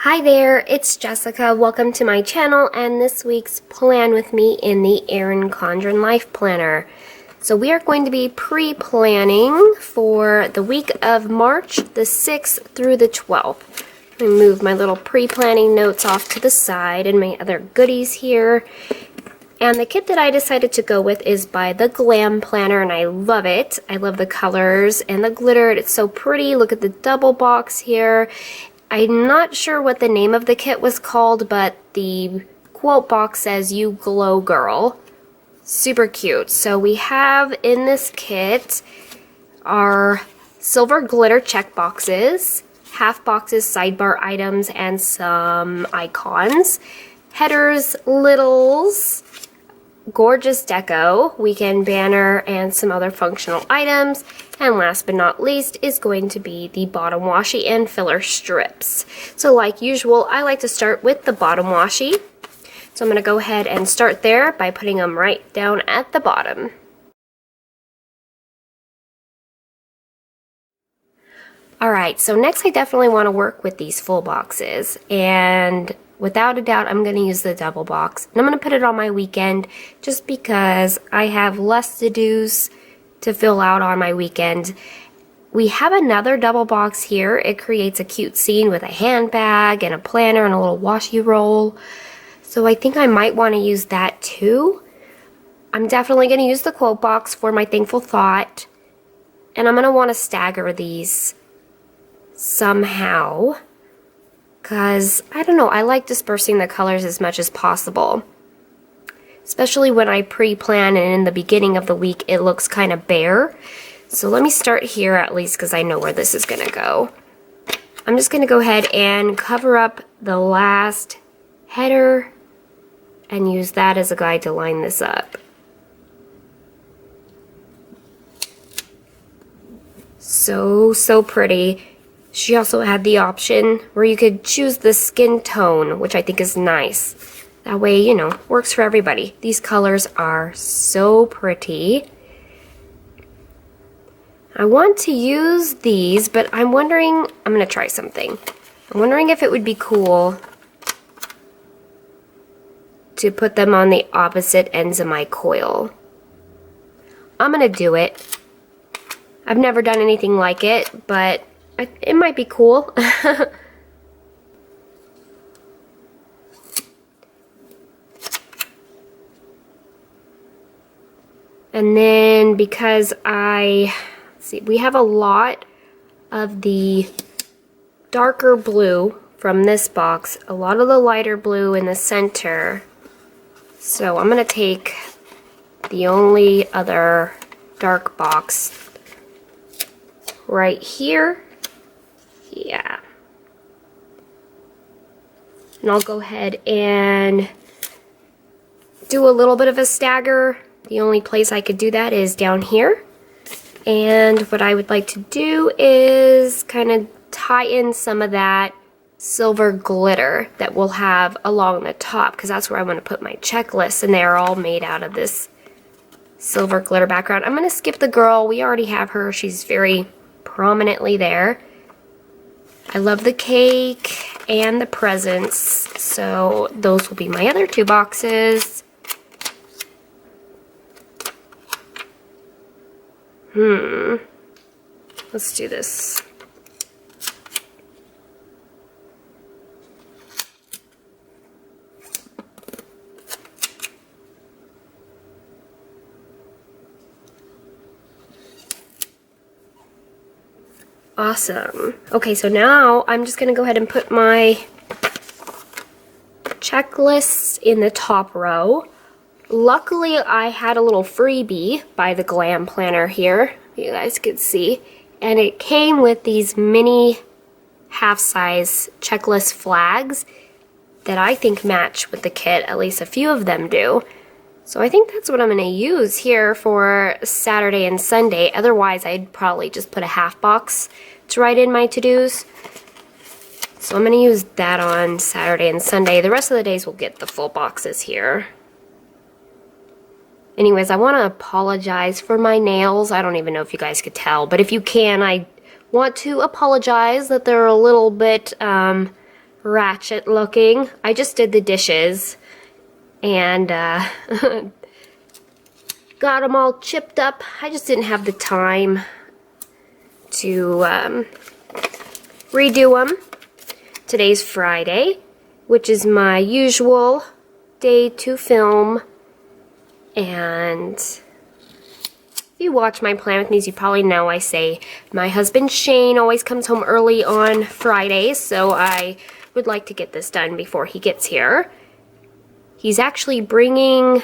Hi there, it's Jessica. Welcome to my channel and this week's plan with me in the Erin Condren Life Planner. So we are going to be pre-planning for the week of March the 6th through the 12th. I move my little pre-planning notes off to the side and my other goodies here. And the kit that I decided to go with is by TheGlamPlanner, and I love it. I love the colors and the glitter. It's so pretty. Look at the double box here. I'm not sure what the name of the kit was called, but the quote box says, "You glow, girl." Super cute. So we have in this kit our silver glitter check boxes, half boxes, sidebar items, and some icons, headers, littles, gorgeous deco, weekend banner, and some other functional items. And last but not least is going to be the bottom washi and filler strips. So like usual, I like to start with the bottom washi. So I'm going to go ahead and start there by putting them right down at the bottom. Alright, so next I definitely want to work with these full boxes, and without a doubt I'm going to use the double box. And I'm going to put it on my weekend just because I have less to-dos to fill out on my weekend. We have another double box here. It creates a cute scene with a handbag and a planner and a little washi roll. So I think I might want to use that too. I'm definitely going to use the quote box for my thankful thought. And I'm going to want to stagger these somehow, because I don't know, I like dispersing the colors as much as possible, especially when I pre-plan and in the beginning of the week it looks kind of bare. So let me start here at least because I know where this is going to go. I'm just going to go ahead and cover up the last header and use that as a guide to line this up. So pretty. She also had the option where you could choose the skin tone, which I think is nice. That way, you know, works for everybody. These colors are so pretty. I want to use these, but I'm wondering, I'm going to try something. I'm wondering if it would be cool to put them on the opposite ends of my coil. I'm going to do it. I've never done anything like it, but it might be cool. And then because let's see, we have a lot of the darker blue from this box, a lot of the lighter blue in the center. So I'm going to take the only other dark box right here. Yeah. And I'll go ahead and do a little bit of a stagger. The only place I could do that is down here. And what I would like to do is kind of tie in some of that silver glitter that we'll have along the top, because that's where I want to put my checklists, and they're all made out of this silver glitter background. I'm going to skip the girl. We already have her. She's very prominently there. I love the cake and the presents, so those will be my other two boxes. Let's do this. Awesome. Okay, so now I'm just going to go ahead and put my checklists in the top row. Luckily, I had a little freebie by the Glam Planner here, you guys could see, and it came with these mini half-size checklist flags that I think match with the kit. At least a few of them do. So I think that's what I'm going to use here for Saturday and Sunday. Otherwise, I'd probably just put a half box to write in my to-dos. So I'm going to use that on Saturday and Sunday. The rest of the days we'll get the full boxes here. Anyways, I want to apologize for my nails. I don't even know if you guys could tell, but if you can, I want to apologize that they're a little bit ratchet looking. I just did the dishes and got them all chipped up. I just didn't have the time to redo them. Today's Friday, which is my usual day to film, and if you watch my Plan With Me's, you probably know I say my husband Shane always comes home early on Fridays, so I would like to get this done before he gets here. He's actually bringing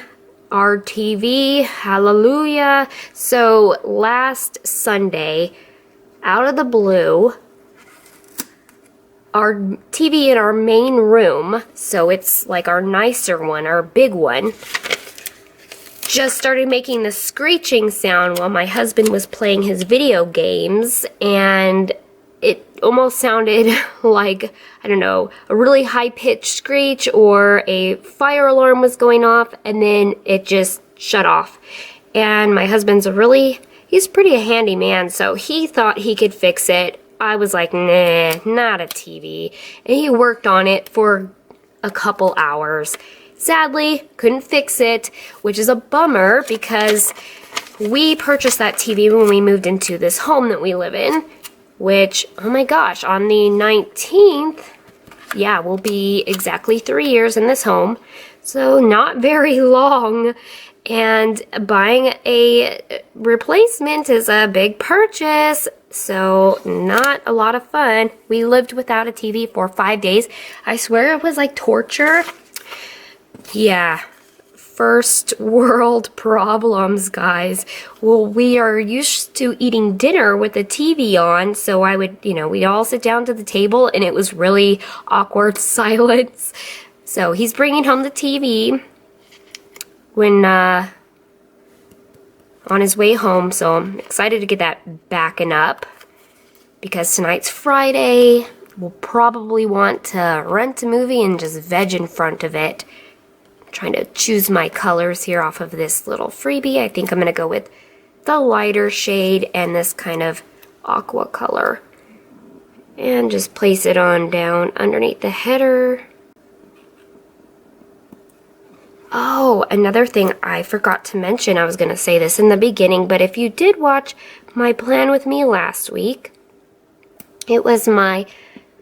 our TV, hallelujah. So last Sunday, out of the blue, our TV in our main room, so it's like our nicer one, our big one, just started making the screeching sound while my husband was playing his video games, and it almost sounded like, I don't know, a really high-pitched screech or a fire alarm was going off, and then it just shut off. And my husband's he's pretty a handy man, so he thought he could fix it. I was like, nah, not a TV. And he worked on it for a couple hours. Sadly, couldn't fix it, which is a bummer because we purchased that TV when we moved into this home that we live in, which, oh my gosh, on the 19th, yeah, will be exactly 3 years in this home. So not very long. And buying a replacement is a big purchase, so not a lot of fun. We lived without a TV for 5 days. I swear it was like torture. Yeah, first world problems, guys. Well, we are used to eating dinner with the TV on, so I would, we'd all sit down to the table, and it was really awkward silence. So he's bringing home the TV when on his way home, so I'm excited to get that backing up because tonight's Friday. We'll probably want to rent a movie and just veg in front of it. I'm trying to choose my colors here off of this little freebie. I think I'm going to go with the lighter shade and this kind of aqua color, and just place it on down underneath the header. Oh, another thing I forgot to mention, I was going to say this in the beginning, but if you did watch my Plan With Me last week, it was my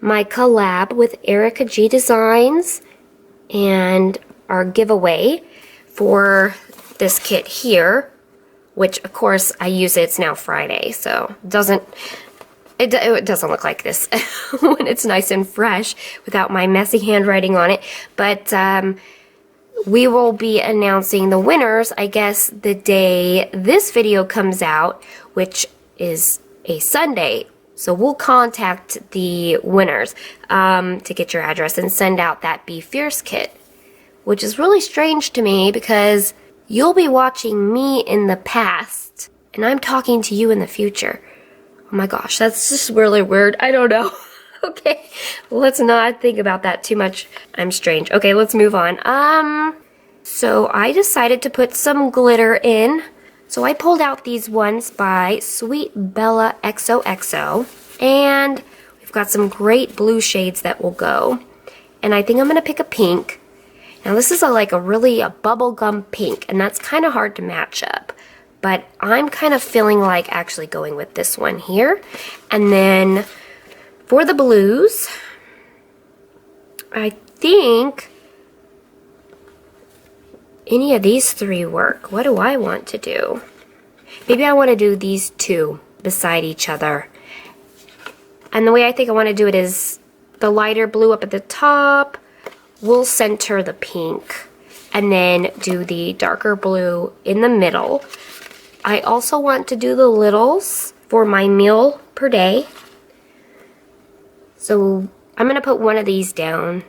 collab with Erica G Designs and our giveaway for this kit here, which of course I use it. It's now Friday, so it doesn't look like this when it's nice and fresh without my messy handwriting on it, but we will be announcing the winners, I guess, the day this video comes out, which is a Sunday. So we'll contact the winners to get your address and send out that Be Fierce kit, which is really strange to me because you'll be watching me in the past and I'm talking to you in the future. Oh my gosh, that's just really weird. I don't know. Okay, let's not think about that too much. I'm strange. Okay, let's move on. So I decided to put some glitter in. So I pulled out these ones by Sweetbellaxoxo, and we've got some great blue shades that will go. And I think I'm gonna pick a pink. Now this is a really bubblegum pink, and that's kind of hard to match up. But I'm kind of feeling like actually going with this one here. And then for the blues, I think any of these three work. What do I want to do? Maybe I want to do these two beside each other. And the way I think I want to do it is the lighter blue up at the top. We'll center the pink. And then do the darker blue in the middle. I also want to do the littles for my meal per day. So I'm going to put one of these down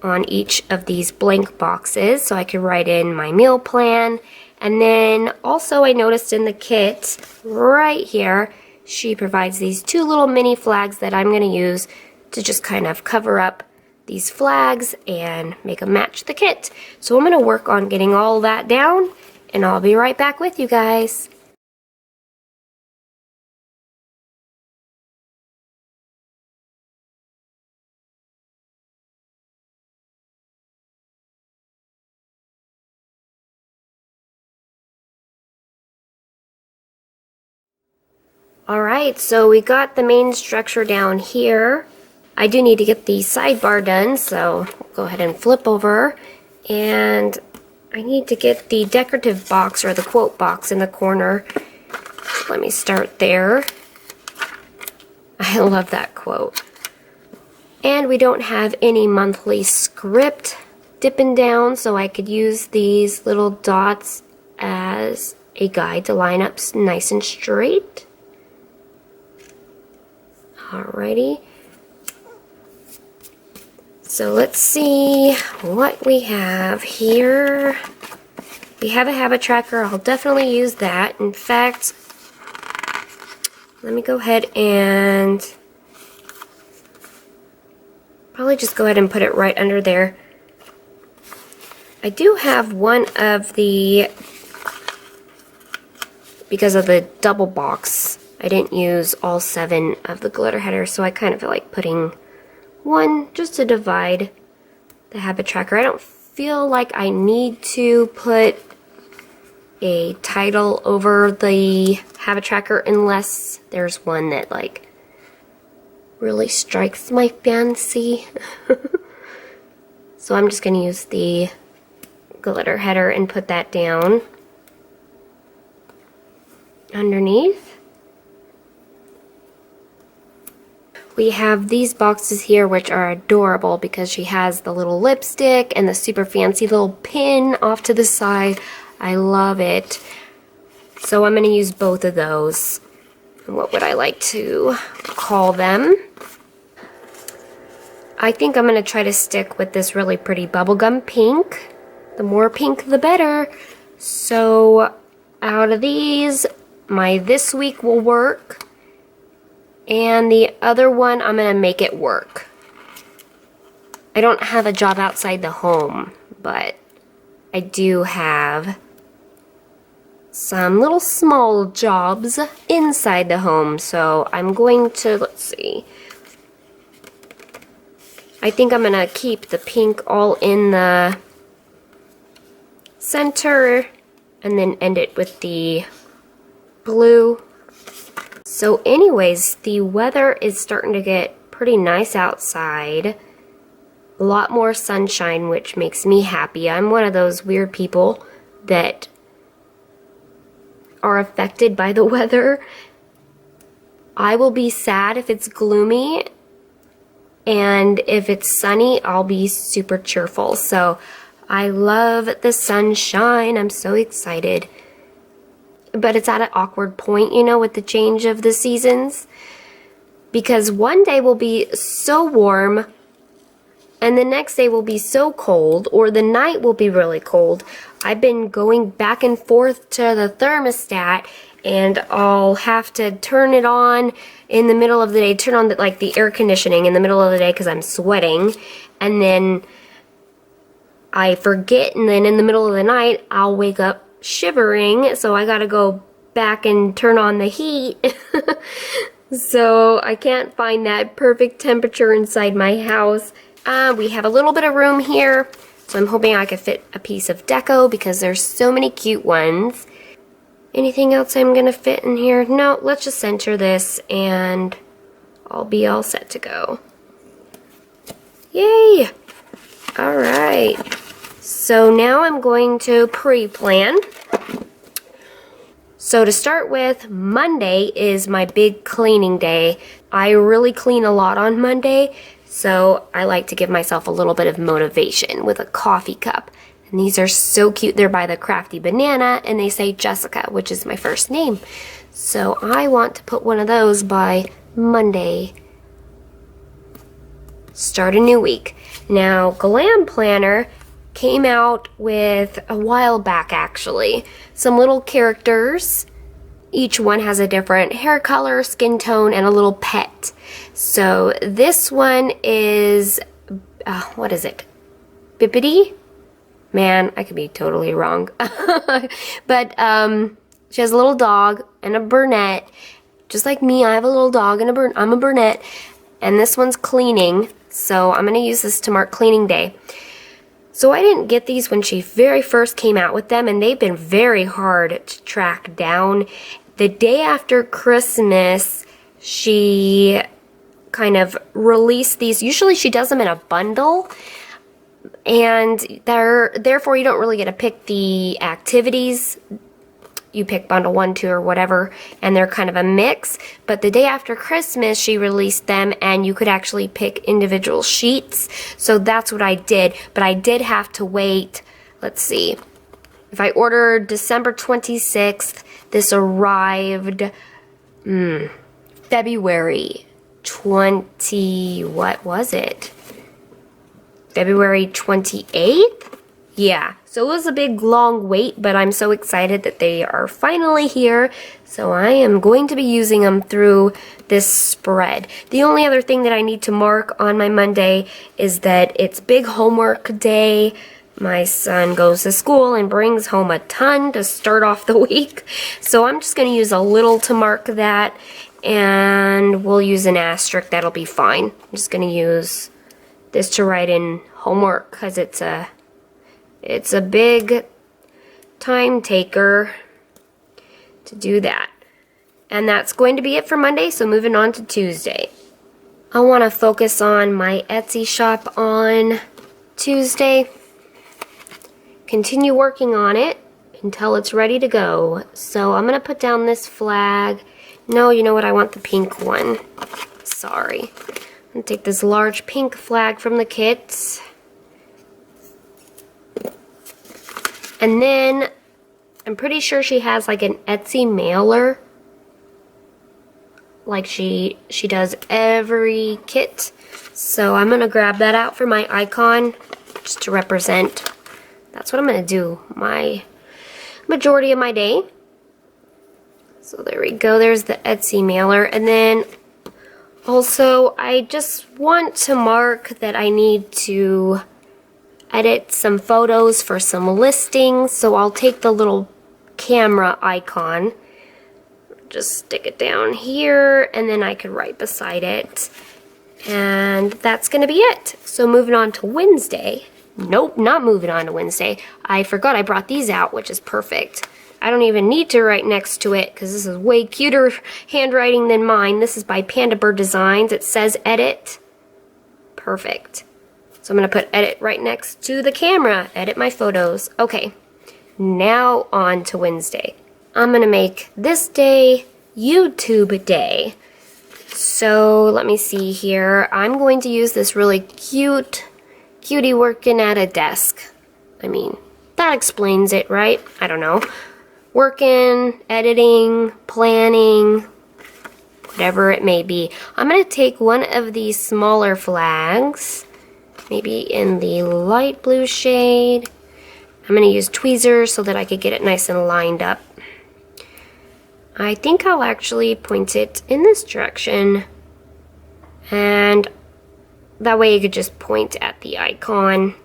on each of these blank boxes so I can write in my meal plan. And then also I noticed in the kit right here, she provides these two little mini flags that I'm going to use to just kind of cover up these flags and make them match the kit. So I'm going to work on getting all that down, and I'll be right back with you guys. Alright, so we got the main structure down here. I do need to get the sidebar done, so we'll go ahead and flip over. And I need to get the decorative box, or the quote box, in the corner. Let me start there. I love that quote. And we don't have any monthly script dipping down, so I could use these little dots as a guide to line up nice and straight. Alrighty. So let's see what we have here. We have a habit tracker. I'll definitely use that. In fact, let me go ahead and probably just go ahead and put it right under there. I do have one of the, because of the double box, I didn't use all 7 of the glitter headers, so I kind of feel like putting one just to divide the habit tracker. I don't feel like I need to put a title over the habit tracker unless there's one that like really strikes my fancy. So I'm just going to use the glitter header and put that down underneath. We have these boxes here, which are adorable because she has the little lipstick and the super fancy little pin off to the side. I love it. So I'm going to use both of those. What would I like to call them? I think I'm going to try to stick with this really pretty bubblegum pink. The more pink, the better. So out of these, my this week will work. And the other one, I'm going to make it work. I don't have a job outside the home, but I do have some little small jobs inside the home. So I'm going to, let's see. I think I'm going to keep the pink all in the center and then end it with the blue. So anyways, the weather is starting to get pretty nice outside. A lot more sunshine, which makes me happy. I'm one of those weird people that are affected by the weather. I will be sad if it's gloomy, and if it's sunny, I'll be super cheerful. So I love the sunshine. I'm so excited. But it's at an awkward point, you know, with the change of the seasons. Because one day will be so warm, and the next day will be so cold, or the night will be really cold. I've been going back and forth to the thermostat, and I'll have to turn it on in the middle of the day, turn on the air conditioning in the middle of the day because I'm sweating, and then I forget, and then in the middle of the night, I'll wake up shivering, so I gotta go back and turn on the heat. So I can't find that perfect temperature inside my house. We have a little bit of room here, so I'm hoping I could fit a piece of deco because there's so many cute ones. Anything else I'm gonna fit in here? No, let's just center this and I'll be all set to go. Yay! Alright, so now I'm going to pre-plan. So to start with, Monday is my big cleaning day. I really clean a lot on Monday, so I like to give myself a little bit of motivation with a coffee cup. And these are so cute. They're by TheCraftyBanana, and they say Jessica, which is my first name. So I want to put one of those by Monday. Start a new week. Now, Glam Planner came out with, a while back actually, some little characters. Each one has a different hair color, skin tone, and a little pet. So this one is, what is it? Bippity? Man, I could be totally wrong. But she has a little dog and a brunette. Just like me, I have a little dog and I'm a brunette. And this one's cleaning, so I'm going to use this to mark cleaning day. So I didn't get these when she very first came out with them, and they've been very hard to track down. the day after Christmas, she kind of released these. Usually she does them in a bundle, and therefore you don't really get to pick the activities. You pick bundle 1, 2, or whatever, and they're kind of a mix. But the day after Christmas, she released them, and you could actually pick individual sheets. So that's what I did. But I did have to wait. Let's see. If I ordered December 26th, this arrived February 20. What was it? February 28th? Yeah, so it was a big long wait, but I'm so excited that they are finally here. So I am going to be using them through this spread. The only other thing that I need to mark on my Monday is that it's big homework day. My son goes to school and brings home a ton to start off the week. So I'm just going to use a little to mark that, and we'll use an asterisk. That'll be fine. I'm just going to use this to write in homework because it's a big time taker to do that. And that's going to be it for Monday, so moving on to Tuesday. I want to focus on my Etsy shop on Tuesday. Continue working on it until it's ready to go. So I'm going to put down this flag. No, you know what? I want the pink one. Sorry. I'm going to take this large pink flag from the kits. And then, I'm pretty sure she has like an Etsy mailer. Like she does every kit. So I'm going to grab that out for my icon. Just to represent. That's what I'm going to do. My majority of my day. So there we go. There's the Etsy mailer. And then, also, I just want to mark that I need to edit some photos for some listings, so I'll take the little camera icon, just stick it down here, and then I could write beside it, and that's gonna be it. So moving on to Wednesday. Nope, not moving on to Wednesday. I forgot I brought these out, which is perfect. I don't even need to write next to it because this is way cuter handwriting than mine. This is by PadabirdDesign. It says edit. Perfect. So I'm going to put edit right next to the camera. Edit my photos. Okay, now on to Wednesday. I'm going to make this day YouTube day. So let me see here. I'm going to use this really cutie working at a desk. I mean, that explains it, right? I don't know. Working, editing, planning, whatever it may be. I'm going to take one of these smaller flags. Maybe in the light blue shade. I'm going to use tweezers so that I could get it nice and lined up. I think I'll actually point it in this direction. And that way you could just point at the icon.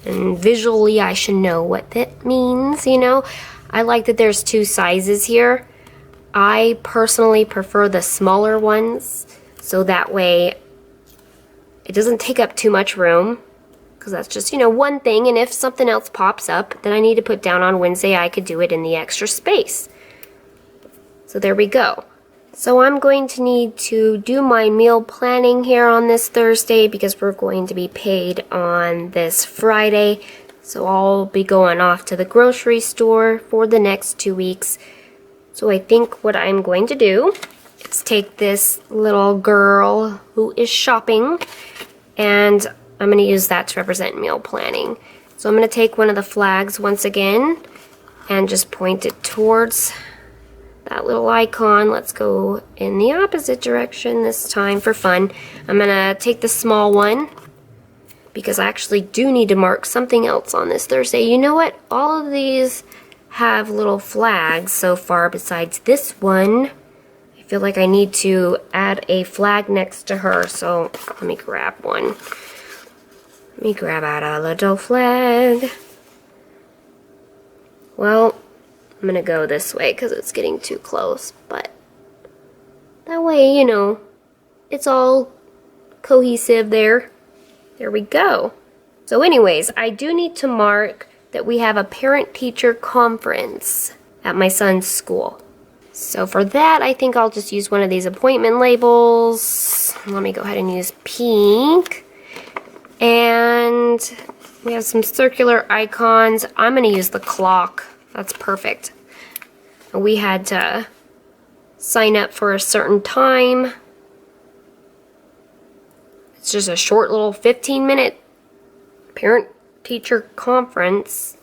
And visually I should know what that means, you know. I like that there's two sizes here. I personally prefer the smaller ones. So that way it doesn't take up too much room, because that's just, you know, one thing, and if something else pops up that I need to put down on Wednesday, I could do it in the extra space. So there we go. So I'm going to need to do my meal planning here on this Thursday because we're going to be paid on this Friday. So I'll be going off to the grocery store for the next 2 weeks. So I think what I'm going to do is take this little girl who is shopping, and I'm going to use that to represent meal planning. So I'm going to take one of the flags once again and just point it towards that little icon. Let's go in the opposite direction this time for fun. I'm going to take the small one because I actually do need to mark something else on this Thursday. You know what? All of these have little flags so far besides this one. I feel like I need to add a flag next to her, so let me grab one. Let me grab out a little flag. Well, I'm gonna go this way because it's getting too close, but that way, you know, it's all cohesive there. There we go. So anyways, I do need to mark that we have a parent-teacher conference at my son's school. So for that, I think I'll just use one of these appointment labels. Let me go ahead and use pink. And we have some circular icons. I'm going to use the clock. That's perfect. We had to sign up for a certain time. It's just a short little 15-minute parent-teacher conference.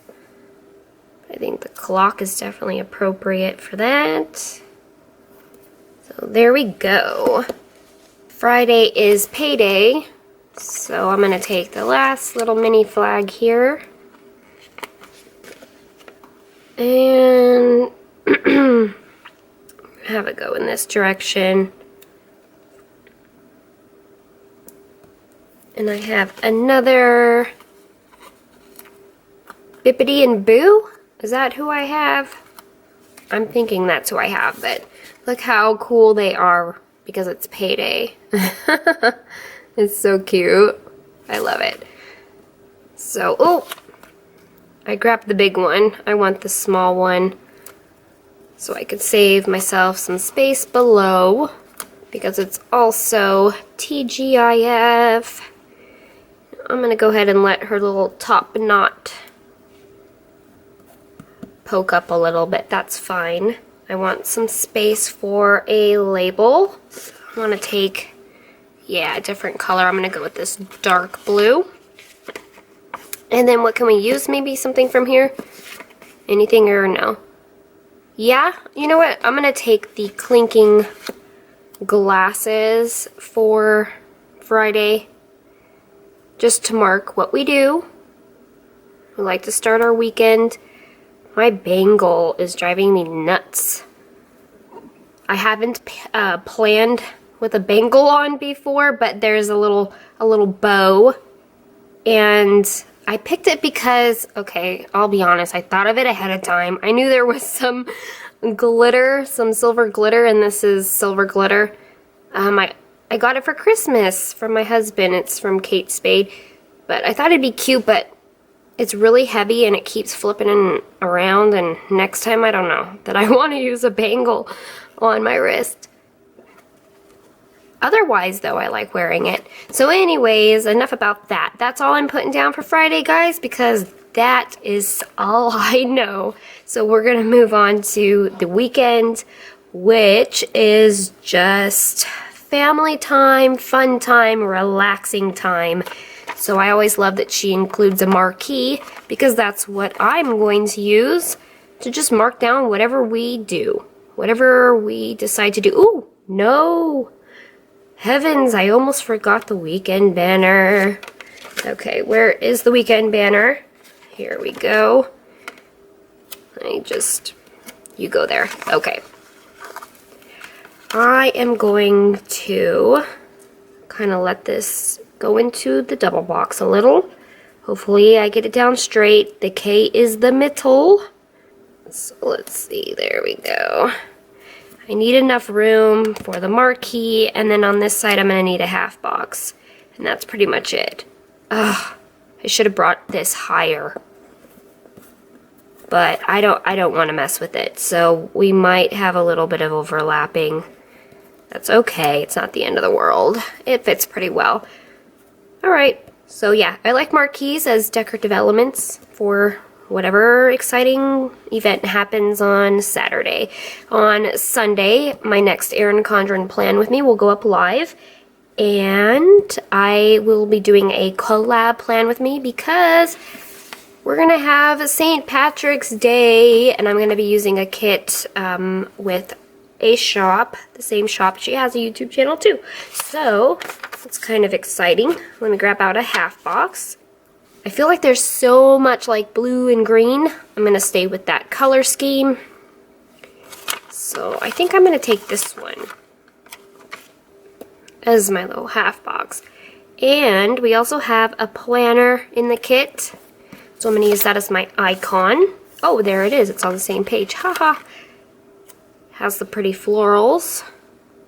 I think the clock is definitely appropriate for that. So there we go. Friday is payday, so I'm going to take the last little mini flag here. And have it go in this direction. And I have another Bippity and Boo. Is that who I have? I'm thinking that's who I have, but look how cool they are because it's payday. It's so cute. I love it. So, oh, I grabbed the big one. I want the small one so I could save myself some space below because it's also TGIF. I'm going to go ahead and let her little top knot poke up a little bit. That's fine. I want some space for a label. I want to take, yeah, a different color. I'm going to go with this dark blue. And then what can we use? Maybe something from here? Anything or no? Yeah, you know what? I'm going to take the clinking glasses for Friday. Just to mark what we do. We like to start our weekend. My bangle is driving me nuts. I haven't planned with a bangle on before, but there's a little bow. And I picked it because, okay, I'll be honest, I thought of it ahead of time. I knew there was some glitter, some silver glitter, and this is silver glitter. I got it for Christmas from my husband. It's from Kate Spade. But I thought it'd be cute, but it's really heavy and it keeps flipping around. And next time, I don't know, that I want to use a bangle on my wrist. Otherwise, though, I like wearing it. So anyways, enough about that. That's all I'm putting down for Friday, guys, because that is all I know. So we're going to move on to the weekend, which is just family time, fun time, relaxing time. So I always love that she includes a marquee because that's what I'm going to use to just mark down whatever we do, whatever we decide to do. Ooh, no. Heavens, I almost forgot the weekend banner. Okay, where is the weekend banner? Here we go. You go there. Okay. I am going to kind of let this go into the double box a little. Hopefully I get it down straight. The K is the middle. So let's see, there we go. I need enough room for the marquee, and then on this side I'm going to need a half box. And that's pretty much it. Ugh, I should have brought this higher. But I don't want to mess with it. So we might have a little bit of overlapping. That's okay. It's not the end of the world. It fits pretty well. Alright, so yeah, I like marquees as decorative elements for whatever exciting event happens on Saturday. On Sunday, my next Erin Condren plan with me will go up live. And I will be doing a collab plan with me because we're going to have St. Patrick's Day. And I'm going to be using a kit with a shop, the same shop. She has a YouTube channel too. So it's kind of exciting. Let me grab out a half box. I feel like there's so much like blue and green. I'm going to stay with that color scheme. So I think I'm going to take this one as my little half box. And we also have a planner in the kit. So I'm going to use that as my icon. Oh, there it is. It's on the same page. Haha. Has the pretty florals.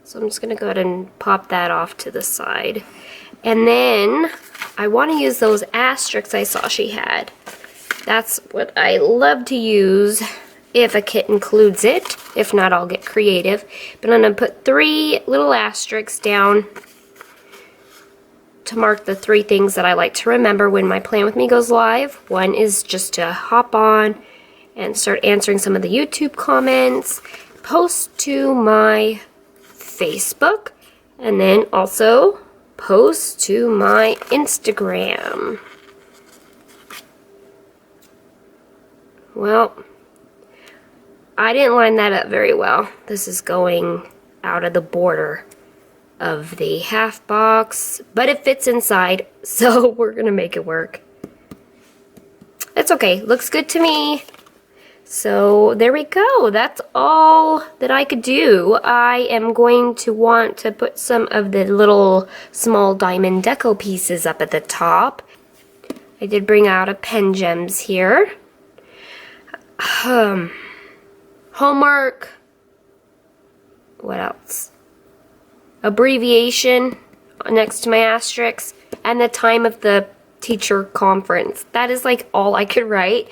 So I'm just going to go ahead and pop that off to the side. And then I want to use those asterisks I saw she had. That's what I love to use if a kit includes it. If not, I'll get creative. But I'm going to put 3 little asterisks down to mark the 3 things that I like to remember when my Plan With Me goes live. One is just to hop on and start answering some of the YouTube comments, post to my Facebook, and then also post to my Instagram. Well, I didn't line that up very well. This is going out of the border of the half box, but it fits inside, so we're gonna make it work. It's okay, looks good to me. So there we go. That's all that I could do. I am going to want to put some of the little small diamond deco pieces up at the top. I did bring out a pen gems here. Homework. What else? Abbreviation next to my asterisks, and the time of the teacher conference. That is like all I could write.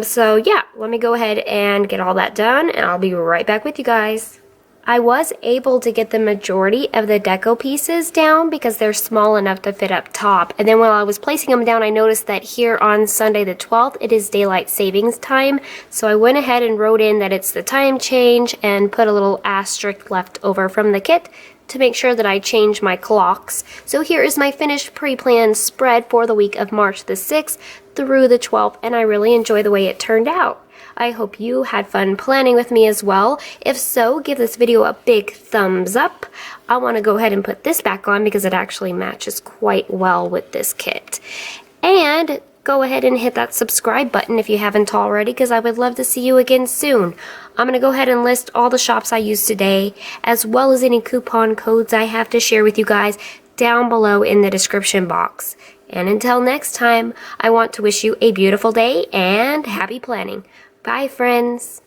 So yeah, let me go ahead and get all that done, and I'll be right back with you guys. I was able to get the majority of the deco pieces down because they're small enough to fit up top. And then while I was placing them down, I noticed that here on Sunday the 12th, it is daylight savings time. So I went ahead and wrote in that it's the time change and put a little asterisk left over from the kit to make sure that I change my clocks. So here is my finished pre-planned spread for the week of March the 6th through the 12th, and I really enjoy the way it turned out. I hope you had fun planning with me as well. If so, give this video a big thumbs up. I want to go ahead and put this back on because it actually matches quite well with this kit. And go ahead and hit that subscribe button if you haven't already, because I would love to see you again soon. I'm going to go ahead and list all the shops I used today, as well as any coupon codes I have to share with you guys down below in the description box. And until next time, I want to wish you a beautiful day and happy planning. Bye, friends.